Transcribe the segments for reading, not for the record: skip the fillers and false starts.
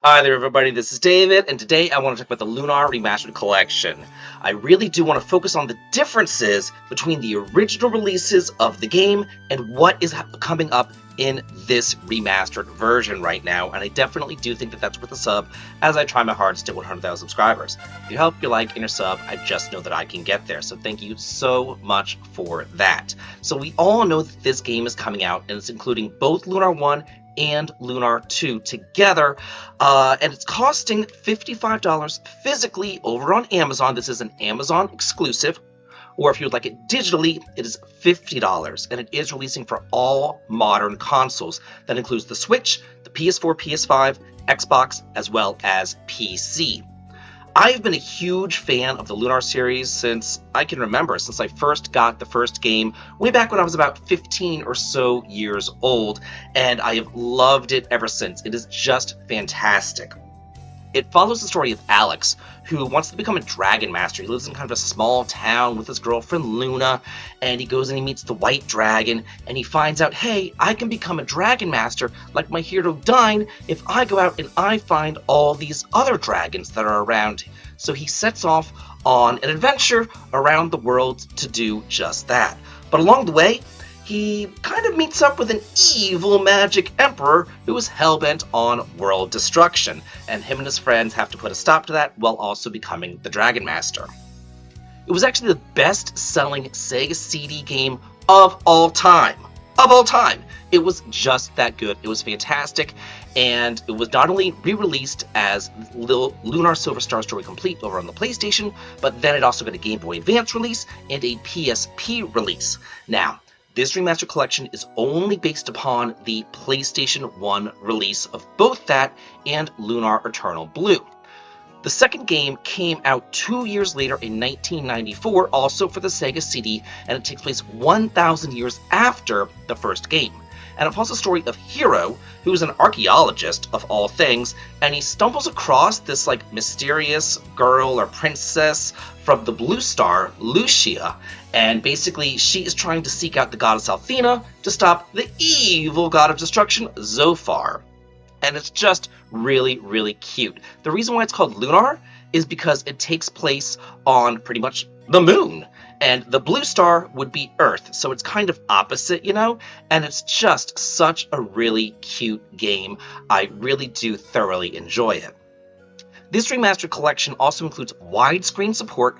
Hi there everybody, this is David, and today I want to talk about the Lunar Remastered Collection. I really do want to focus on the differences between the original releases of the game and what is coming up in this remastered version right now, and I definitely do think that that's worth a sub as I try my hardest to hit 100,000 subscribers. If you help, your like, and your sub, I just know that I can get there, so thank you so much for that. So we all know that this game is coming out, and it's including both Lunar 1 and Lunar 2 together, and it's costing $55 physically over on Amazon. This is an Amazon exclusive, or if you would like it digitally, it is $50, and it is releasing for all modern consoles. That includes the Switch, the PS4, PS5, Xbox, as well as PC. I've been a huge fan of the Lunar series since I can remember, since I first got the first game way back when I was about 15 or so years old, and I have loved it ever since. It is just fantastic. It follows the story of Alex, who wants to become a dragon master. He lives in kind of a small town with his girlfriend Luna, and he goes and he meets the white dragon, and he finds out, hey, I can become a dragon master like my hero Dine if I go out and I find all these other dragons that are around. So he sets off on an adventure around the world to do just that. But along the way, he kind of meets up with an evil magic emperor who is hell-bent on world destruction, and him and his friends have to put a stop to that while also becoming the Dragon Master. It was actually the best-selling Sega CD game of all time. Of all time! It was just that good. It was fantastic, and it was not only re-released as Lunar Silver Star Story Complete over on the PlayStation, but then it also got a Game Boy Advance release and a PSP release. Now, this remastered collection is only based upon the PlayStation 1 release of both that and Lunar Eternal Blue. The second game came out 2 years later in 1994, also for the Sega CD, and it takes place 1,000 years after the first game. And it follows the story of Hiro, who is an archaeologist of all things, and he stumbles across this mysterious girl or princess from the Blue Star, Lucia, and basically she is trying to seek out the goddess Althena to stop the evil god of destruction, Zophar. And it's just really, really cute. The reason why it's called Lunar is because it takes place on pretty much the moon. And the blue star would be Earth, so it's kind of opposite, and it's just such a really cute game. I really do thoroughly enjoy it. This remastered collection also includes widescreen support,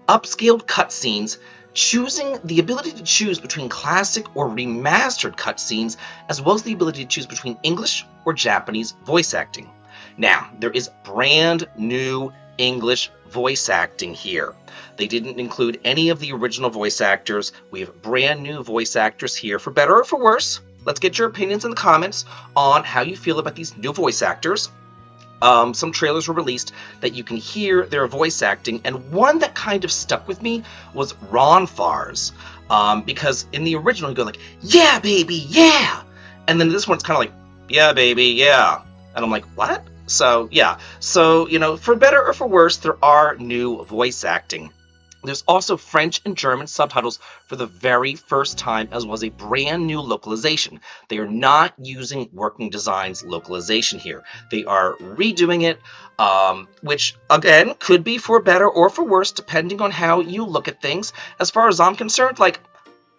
upscaled cutscenes, choosing the ability to choose between classic or remastered cutscenes, as well as the ability to choose between English or Japanese voice acting. Now, there is brand new English voice acting here. They didn't include any of the original voice actors. We have brand new voice actors here, for better or for worse. Let's get your opinions in the comments on how you feel about these new voice actors. Some trailers were released that you can hear their voice acting, and one that kind of stuck with me was Ron Farr's, because in the original you go like, yeah baby, yeah, and then this one's kind of like, yeah baby, yeah, and I'm like, what? So yeah, so for better or for worse, there are new voice acting. There's also French and German subtitles for the very first time, as well as a brand new localization. They are not using Working Designs localization here. They are redoing it, which, again, could be for better or for worse, depending on how you look at things. As far as I'm concerned,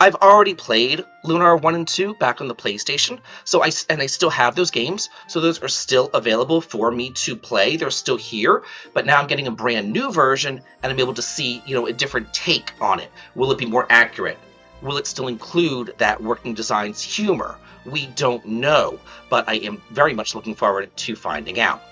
I've already played Lunar 1 and 2 back on the PlayStation, and I still have those games, so those are still available for me to play. They're still here, but now I'm getting a brand new version, and I'm able to see, a different take on it. Will it be more accurate? Will it still include that Working Designs humor? We don't know, but I am very much looking forward to finding out.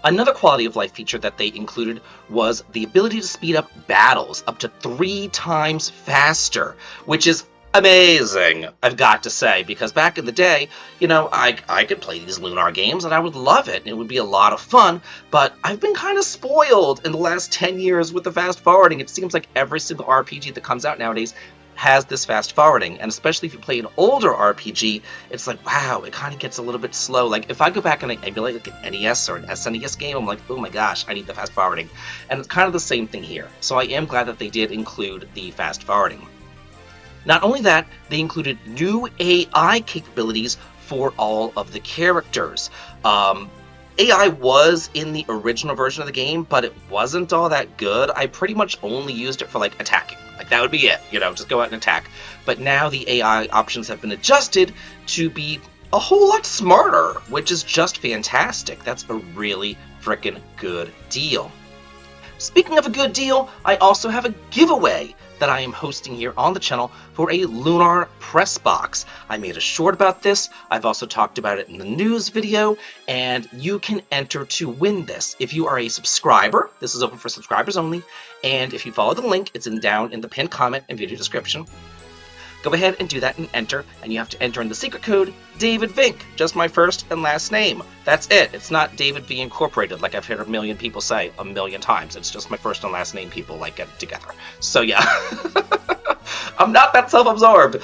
Another quality of life feature that they included was the ability to speed up battles up to 3 times faster, which is amazing, I've got to say, because back in the day, I could play these Lunar games and I would love it, and it would be a lot of fun, but I've been kind of spoiled in the last 10 years with the fast forwarding. It seems like every single RPG that comes out nowadays has this fast forwarding, and especially if you play an older RPG, it's like, wow, it kind of gets a little bit slow. Like, if I go back and I emulate an NES or an SNES game, I'm like, oh my gosh, I need the fast forwarding. And it's kind of the same thing here. So I am glad that they did include the fast forwarding. Not only that, they included new AI capabilities for all of the characters. AI was in the original version of the game, but it wasn't all that good. I pretty much only used it for like attacking. Like that would be it, just go out and attack. But now the AI options have been adjusted to be a whole lot smarter, which is just fantastic. That's a really frickin' good deal. Speaking of a good deal, I also have a giveaway that I am hosting here on the channel for a Lunar press box. I made a short about this. I've also talked about it in the news video, and you can enter to win this. If you are a subscriber, this is open for subscribers only, and if you follow the link, it's down in the pinned comment and video description. Go ahead and do that and enter, and you have to enter in the secret code David Vink, just my first and last name. That's it. It's not David V Incorporated like I've heard a million people say a million times. It's just my first and last name people like get together. So yeah. I'm not that self-absorbed,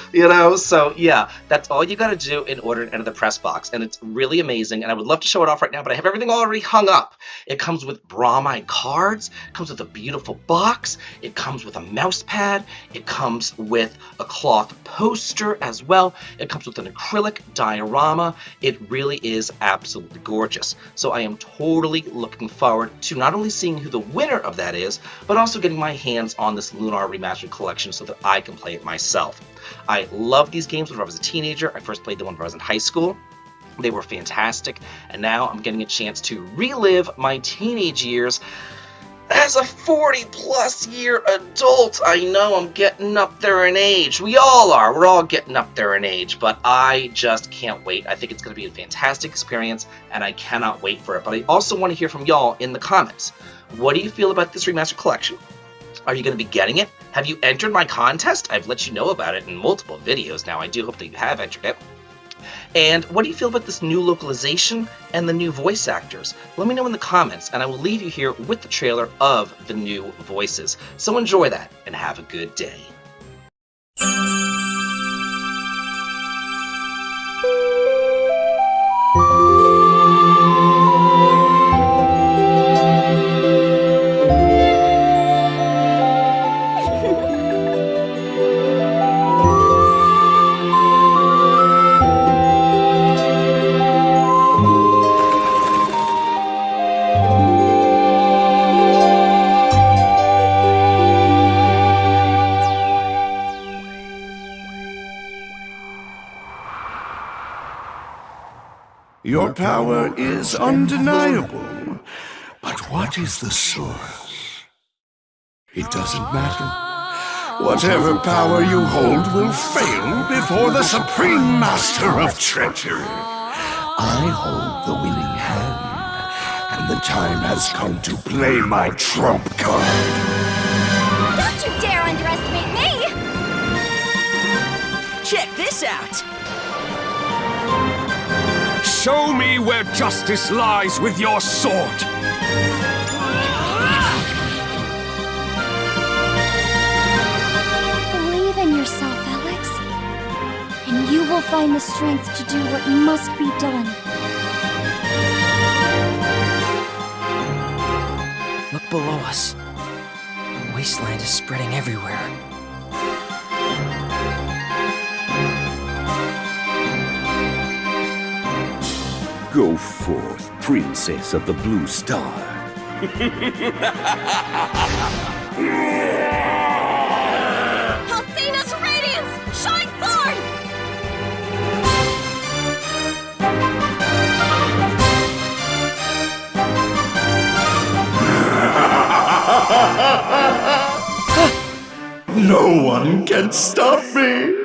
so yeah, that's all you gotta do in order to enter the press box, and it's really amazing, and I would love to show it off right now, but I have everything already hung up. It comes with bromide cards, it comes with a beautiful box, it comes with a mouse pad, it comes with a cloth poster as well, it comes with an acrylic diorama. It really is absolutely gorgeous. So I am totally looking forward to not only seeing who the winner of that is, but also getting my hands on this Lunar Remastered collection so that I can play it myself. I love these games when I was a teenager. I first played them when I was in high school. They were fantastic, and now I'm getting a chance to relive my teenage years as a 40-plus year adult. I know I'm getting up there in age. We all are. We're all getting up there in age, but I just can't wait. I think it's going to be a fantastic experience, and I cannot wait for it. But I also want to hear from y'all in the comments. What do you feel about this remastered collection? Are you going to be getting it? Have you entered my contest? I've let you know about it in multiple videos now. I do hope that you have entered it. And what do you feel about this new localization and the new voice actors? Let me know in the comments, and I will leave you here with the trailer of the new voices. So enjoy that, and have a good day. Your power is undeniable, but what is the source? It doesn't matter. Whatever power you hold will fail before the supreme master of treachery. I hold the winning hand, and the time has come to play my trump card. Don't you dare underestimate me! Check this out! Show me where justice lies with your sword! Believe in yourself, Alex. And you will find the strength to do what must be done. Look below us. The wasteland is spreading everywhere. Go forth, Princess of the Blue Star. Athena's radiance! Shine forth! No one can stop me!